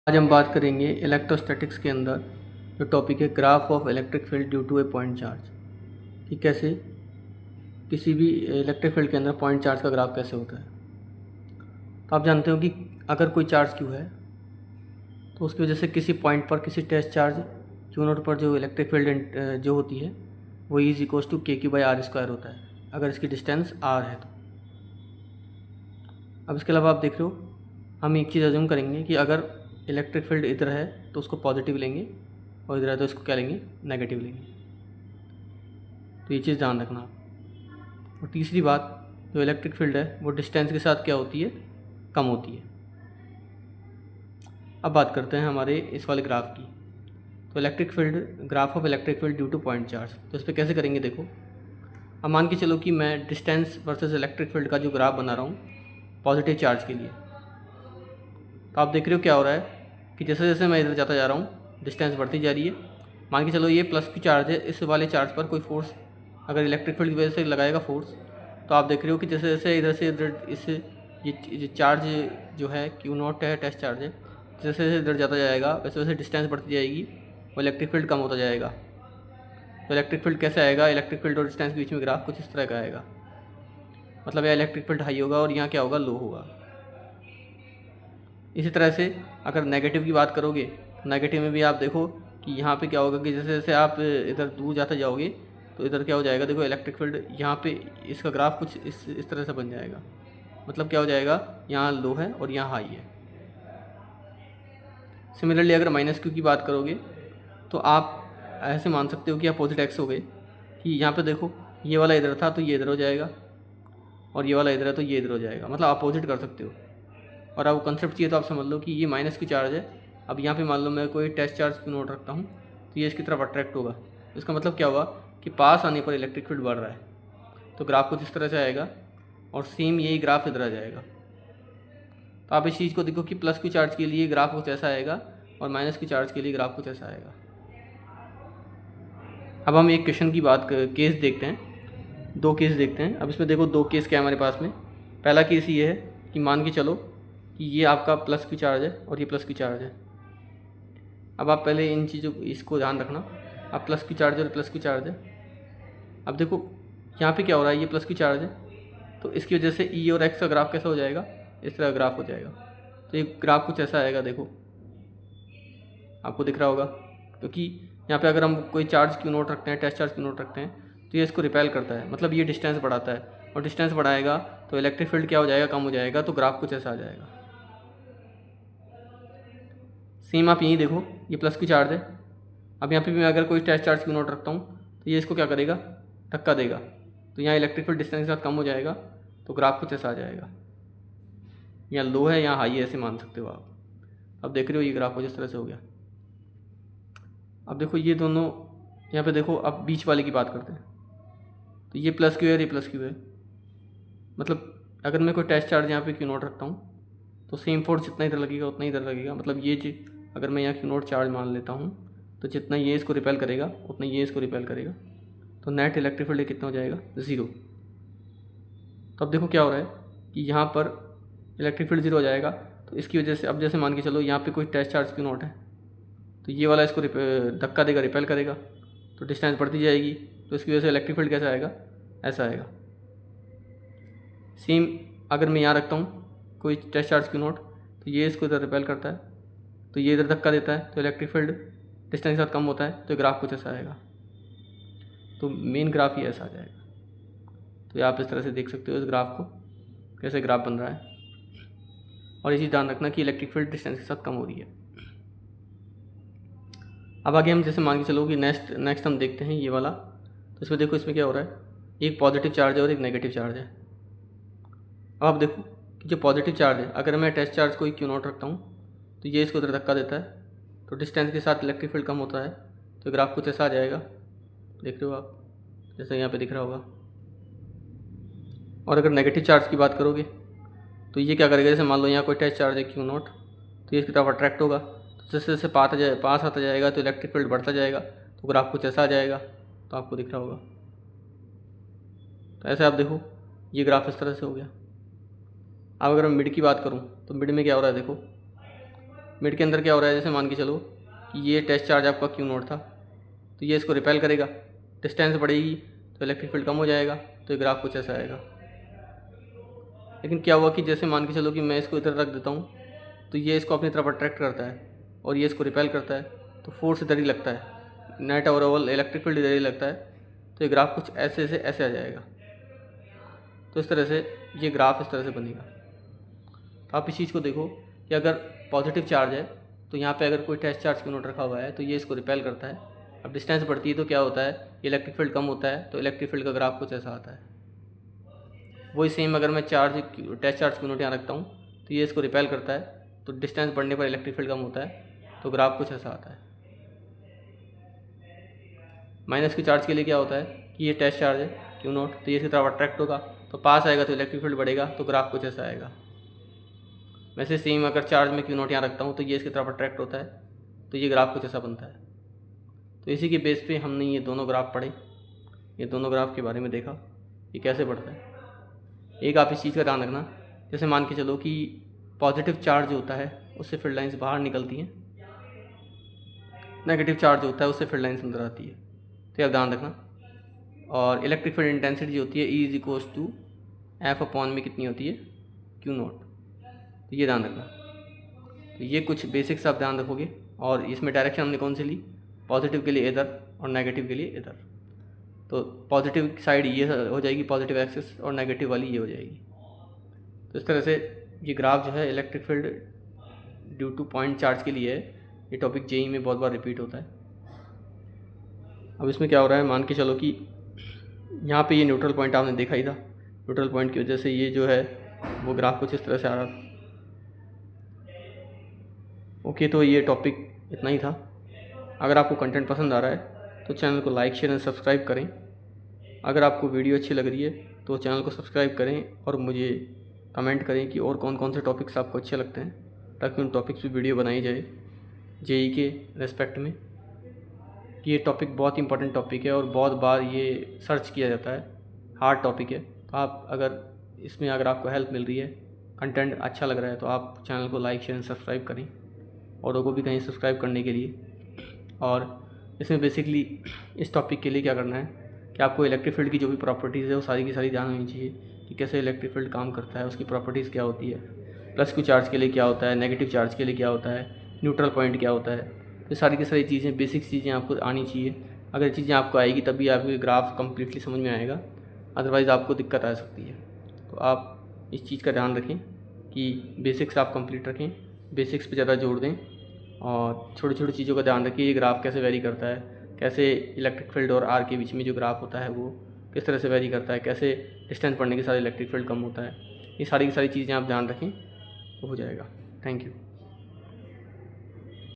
आज हम बात करेंगे इलेक्ट्रोस्टैटिक्स के अंदर जो टॉपिक है graph of electric field due to a point charge, कि कैसे किसी भी इलेक्ट्रिक फील्ड के अंदर पॉइंट चार्ज का ग्राफ कैसे होता है। तो आप जानते हो कि अगर कोई चार्ज क्यू है तो उसकी वजह से किसी पॉइंट पर किसी टेस्ट चार्ज क्यू नोट पर जो इलेक्ट्रिक फील्ड जो होती है वो इज इक्वल टू के क्यू बाई आर स्क्वायर होता है, अगर इसकी डिस्टेंस आर है तो। अब इसके अलावा आप देख रहे हो, हम एक चीज़ अज्यूम करेंगे कि अगर इलेक्ट्रिक फील्ड इधर है तो उसको पॉजिटिव लेंगे और इधर है तो इसको क्या लेंगे, नेगेटिव लेंगे। तो ये चीज़ ध्यान रखना आप। और तीसरी बात, जो इलेक्ट्रिक फील्ड है वो डिस्टेंस के साथ क्या होती है, कम होती है। अब बात करते हैं हमारे इस वाले ग्राफ की। तो electric field, graph of electric field due two point charge, तो इस पर कैसे करेंगे देखो। अब मान के चलो कि मैं डिस्टेंस वर्सेस इलेक्ट्रिक फील्ड का जो ग्राफ बना रहा हूँ पॉजिटिव चार्ज के लिए। तो आप देख रहे हो क्या हो रहा है कि जैसे जैसे मैं इधर जाता जा रहा हूँ डिस्टेंस बढ़ती जा रही है। मान के चलो ये प्लस की चार्ज है, इस वाले चार्ज पर कोई फोर्स अगर इलेक्ट्रिक फील्ड की वजह से लगाएगा फोर्स, तो आप देख रहे हो कि जैसे जैसे इधर से इधर इस ये चार्ज जो है क्यू नॉट है, टेस्ट चार्ज है, जैसे जैसे इधर जाता जाएगा वैसे वैसे डिस्टेंस बढ़ती जाएगी और इलेक्ट्रिक फील्ड कम होता जाएगा। तो इलेक्ट्रिक फील्ड कैसे आएगा, इलेक्ट्रिक फील्ड और डिस्टेंस के बीच में ग्राफ कुछ इस तरह का आएगा। मतलब यहाँ इलेक्ट्रिक फील्ड हाई होगा और यहाँ क्या होगा, लो होगा। इसी तरह से अगर नेगेटिव की बात करोगे तो नेगेटिव में भी आप देखो कि यहाँ पे क्या होगा कि जैसे जैसे आप इधर दूर जाते जाओगे तो इधर क्या हो जाएगा, देखो इलेक्ट्रिक फील्ड यहाँ पे इसका ग्राफ कुछ इस तरह से बन जाएगा। मतलब क्या हो जाएगा, यहाँ लो है और यहाँ हाई है। सिमिलरली अगर माइनस क्यू की बात करोगे तो आप ऐसे मान सकते हो कि अपोजिट एक्स हो गए, कि यहाँ पे देखो ये वाला इधर था तो ये इधर हो जाएगा और ये वाला इधर है तो ये इधर हो जाएगा, मतलब अपोजिट कर सकते हो। और अब कंसेप्ट चाहिए तो आप समझ लो कि ये माइनस की चार्ज है। अब यहाँ पे मान लो मैं कोई टेस्ट चार्ज की नोट रखता हूँ तो ये इसकी तरफ अट्रैक्ट होगा। इसका मतलब क्या हुआ कि पास आने पर इलेक्ट्रिक फील्ड बढ़ रहा है, तो ग्राफ कुछ इस तरह से आएगा और सेम यही ग्राफ इधर आ जाएगा। तो आप इस चीज़ को देखो कि प्लस की चार्ज के लिए ग्राफ कुछ ऐसा आएगा और माइनस की चार्ज के लिए ग्राफ कुछ ऐसा आएगा। अब हम एक क्वेश्चन की केस देखते हैं, दो केस देखते हैं। अब इसमें देखो दो केस क्या है हमारे पास में। पहला केस ये है कि मान के चलो कि ये आपका प्लस की चार्ज है और ये प्लस की चार्ज है। अब आप पहले इन चीज़ों इसको ध्यान रखना, अब प्लस की चार्ज है और प्लस की चार्ज है। अब देखो यहाँ पे क्या हो रहा है, ये प्लस की चार्ज है तो इसकी वजह से ई और एक्स का ग्राफ कैसा हो जाएगा, इस तरह ग्राफ हो जाएगा। तो ये ग्राफ कुछ ऐसा आएगा, देखो आपको दिख रहा होगा, क्योंकि यहाँ पे अगर हम कोई चार्ज की नोट रखते हैं, टेस्ट चार्ज की नोट रखते हैं तो ये इसको रिपेल करता है, मतलब ये डिस्टेंस बढ़ाता है और डिस्टेंस बढ़ाएगा तो इलेक्ट्रिक फील्ड क्या हो जाएगा, कम हो जाएगा। तो ग्राफ कुछ ऐसा आ जाएगा। सेम आप यहीं देखो, ये प्लस की चार्ज है। अब यहाँ पे भी मैं अगर कोई टेस्ट चार्ज की नोट रखता हूँ तो ये इसको क्या करेगा, धक्का देगा, तो यहाँ इलेक्ट्रिक फील्ड डिस्टेंस के साथ कम हो जाएगा तो ग्राफ कुछ ऐसा आ जाएगा। यहाँ लो है, यहाँ हाई है, ऐसे मान सकते हो आप। अब देख रहे हो ये ग्राफ कुछ इस तरह से हो गया। अब देखो ये दोनों यहाँ पे देखो, अब बीच वाले की बात करते हैं तो ये प्लस क्यू है, ये प्लस क्यू है। मतलब अगर मैं कोई टेस्ट चार्ज यहाँ पे क्यू नोट रखता हूँ तो सेम फोर्स जितना इधर लगेगा उतना इधर लगेगा। मतलब ये चीज़ अगर मैं यहाँ क्यू नोट चार्ज मान लेता हूँ तो जितना ये इसको रिपेल करेगा उतना ये इसको रिपेल करेगा, तो नेट इलेक्ट्रिक फील्ड कितना हो जाएगा, 0। तो अब देखो क्या हो रहा है कि यहाँ पर इलेक्ट्रिक फील्ड 0 हो जाएगा। तो इसकी वजह से अब जैसे मान के चलो यहाँ पे कोई टेस्ट चार्ज क्यू नोट है तो ये वाला इसको धक्का देगा, रिपेल करेगा, तो डिस्टेंस बढ़ती जाएगी। तो इसकी वजह से इलेक्ट्रिक फील्ड कैसा आएगा, ऐसा आएगा। सेम अगर मैं यहाँ रखता हूँ कोई टेस्ट चार्ज क्यू नोट तो ये इसको इधर रिपेल करता है तो ये इधर धक्का देता है तो इलेक्ट्रिक फील्ड डिस्टेंस के साथ कम होता है, तो ग्राफ कुछ ऐसा आएगा। तो मेन ग्राफ ही ऐसा आ जाएगा। तो आप इस तरह से देख सकते हो इस ग्राफ को, कैसे ग्राफ बन रहा है। और ये चीज़ ध्यान रखना कि इलेक्ट्रिक फील्ड डिस्टेंस के साथ कम हो रही है। अब आगे हम जैसे मान के चलो कि नेक्स्ट हम देखते हैं ये वाला। तो इसमें देखो, इसमें क्या हो रहा है, एक पॉजिटिव चार्ज है और एक नेगेटिव चार्ज है। अब आप देखो कि जो पॉजिटिव चार्ज है, अगर मैं टेस्ट चार्ज को क्यू नोट रखता हूँ तो ये इसको इधर धक्का देता है तो डिस्टेंस के साथ इलेक्ट्रिक फील्ड कम होता है, तो ग्राफ कुछ ऐसा आ जाएगा। देख रहे हो आप, जैसे यहाँ पे दिख रहा होगा। और अगर नेगेटिव चार्ज की बात करोगे तो ये क्या करेगा, जैसे मान लो यहाँ कोई टेस्ट चार्ज है क्यू नोट, तो ये इसकी तरफ अट्रैक्ट होगा, तो जैसे जैसे पास आता जाएगा तो इलेक्ट्रिक फील्ड बढ़ता जाएगा, तो ग्राफ कुछ ऐसा आ जाएगा। तो आपको दिख रहा होगा। तो ऐसे आप देखो ये ग्राफ इस तरह से हो गया। अब अगर मैं मिड की बात करूँ तो मिड में क्या हो रहा है, देखो मिड के अंदर क्या हो रहा है, जैसे मान के चलो कि ये टेस्ट चार्ज आपका क्यू नॉट था, तो ये इसको रिपेल करेगा, डिस्टेंस बढ़ेगी तो इलेक्ट्रिक फील्ड कम हो जाएगा, तो ये ग्राफ कुछ ऐसा आएगा। लेकिन क्या हुआ कि जैसे मान के चलो कि मैं इसको इधर रख देता हूँ, तो ये इसको अपनी तरफ अट्रैक्ट करता है और ये इसको रिपेल करता है, तो फोर्स इधर ही लगता है, नेट ओवरऑल इलेक्ट्रिक फील्ड इधर ही लगता है, तो ये ग्राफ कुछ ऐसे से ऐसे आ जाएगा। तो इस तरह से ये ग्राफ इस तरह से बनेगा। तो आप इस चीज़ को देखो कि अगर पॉजिटिव चार्ज है तो यहाँ पे अगर कोई टेस्ट चार्ज क्यू नॉट रखा हुआ है तो ये इसको रिपेल करता है। अब डिस्टेंस बढ़ती है तो क्या होता है, इलेक्ट्रिक फील्ड कम होता है, तो इलेक्ट्रिक फील्ड का ग्राफ कुछ ऐसा आता है। वही सेम अगर मैं टेस्ट चार्ज क्यू नॉट यहाँ रखता हूँ तो ये इसको रिपेल करता है, तो डिस्टेंस बढ़ने पर इलेक्ट्रिक फील्ड कम होता है, तो ग्राफ कुछ ऐसा आता है। माइनस के चार्ज के लिए क्या होता है कि ये टेस्ट चार्ज है क्यू नॉट, तो ये इसकी तरफ अट्रैक्ट होगा, तो पास आएगा तो इलेक्ट्रिक फील्ड बढ़ेगा, तो ग्राफ कुछ ऐसा आएगा। वैसे सेम अगर चार्ज में क्यू नॉट यहाँ रखता हूँ तो ये इसकी तरफ अट्रैक्ट होता है, तो ये ग्राफ कुछ ऐसा बनता है। तो इसी के बेस पे हमने ये दोनों ग्राफ पढ़े, ये दोनों ग्राफ के बारे में देखा ये कैसे बढ़ता है। एक आप इस चीज़ का ध्यान रखना, जैसे मान के चलो कि पॉजिटिव चार्ज होता है उससे फील्ड लाइंस बाहर निकलती हैं, नेगेटिव चार्ज होता है उससे फील्ड लाइंस अंदर आती है, तो आप ध्यान रखना। और इलेक्ट्रिक फील्ड इंटेंसिटी जो होती है E = F/में कितनी होती है, क्यू नॉट, तो ये ध्यान रखना। तो ये कुछ बेसिक्स आप ध्यान रखोगे, और इसमें डायरेक्शन हमने कौन सी ली, पॉजिटिव के लिए इधर और नेगेटिव के लिए इधर। तो पॉजिटिव साइड ये हो जाएगी पॉजिटिव एक्सिस, और नेगेटिव वाली ये हो जाएगी। तो इस तरह से ये ग्राफ जो है electric field due two point charge के लिए है। ये टॉपिक जेई में बहुत बार रिपीट होता है। अब इसमें क्या हो रहा है, मान के चलो कि यहाँ पे ये न्यूट्रल पॉइंट आपने देखा ही था, न्यूट्रल पॉइंट की वजह से ये जो है वो ग्राफ कुछ इस तरह से आ रहा था। ओके, तो ये टॉपिक इतना ही था। अगर आपको कंटेंट पसंद आ रहा है तो चैनल को लाइक शेयर एंड सब्सक्राइब करें। अगर आपको वीडियो अच्छी लग रही है तो चैनल को सब्सक्राइब करें और मुझे कमेंट करें कि और कौन कौन से टॉपिक्स आपको अच्छे लगते हैं, ताकि उन टॉपिक्स पे वीडियो बनाई जाए जेई के रेस्पेक्ट में। ये टॉपिक बहुत इंपॉर्टेंट टॉपिक है और बहुत बार ये सर्च किया जाता है, हार्ड टॉपिक है। तो आप अगर आपको हेल्प मिल रही है, कंटेंट अच्छा लग रहा है, तो आप चैनल को लाइक शेयर एंड सब्सक्राइब करें, औरों को भी कहीं सब्सक्राइब करने के लिए। और इसमें बेसिकली इस टॉपिक के लिए क्या करना है कि आपको इलेक्ट्रिक फील्ड की जो भी प्रॉपर्टीज़ है वो सारी की सारी जान होनी चाहिए कि कैसे इलेक्ट्रिक फील्ड काम करता है, उसकी प्रॉपर्टीज़ क्या होती है, प्लस क्यू चार्ज के लिए क्या होता है, नेगेटिव चार्ज के लिए क्या होता है, न्यूट्रल पॉइंट क्या होता है। तो सारी की सारी चीज़ें, बेसिक चीज़ें आपको आनी चाहिए। अगर चीज़ें आपको आएगी तभी आपके ग्राफ कम्प्लीटली समझ में आएगा, अदरवाइज़ आपको दिक्कत आ सकती है। तो आप इस चीज़ का ध्यान रखें कि बेसिक्स आप कंप्लीट रखें, बेसिक्स पे ज़्यादा जोर दें, और छोटी छोटी चीज़ों का ध्यान रखिए। ये ग्राफ कैसे वेरी करता है, कैसे इलेक्ट्रिक फील्ड और आर के बीच में जो ग्राफ होता है वो किस तरह से वेरी करता है, कैसे डिस्टेंस बढ़ने के साथ इलेक्ट्रिक फील्ड कम होता है। ये सारी की सारी चीज़ें आप ध्यान रखें तो हो जाएगा। Thank you.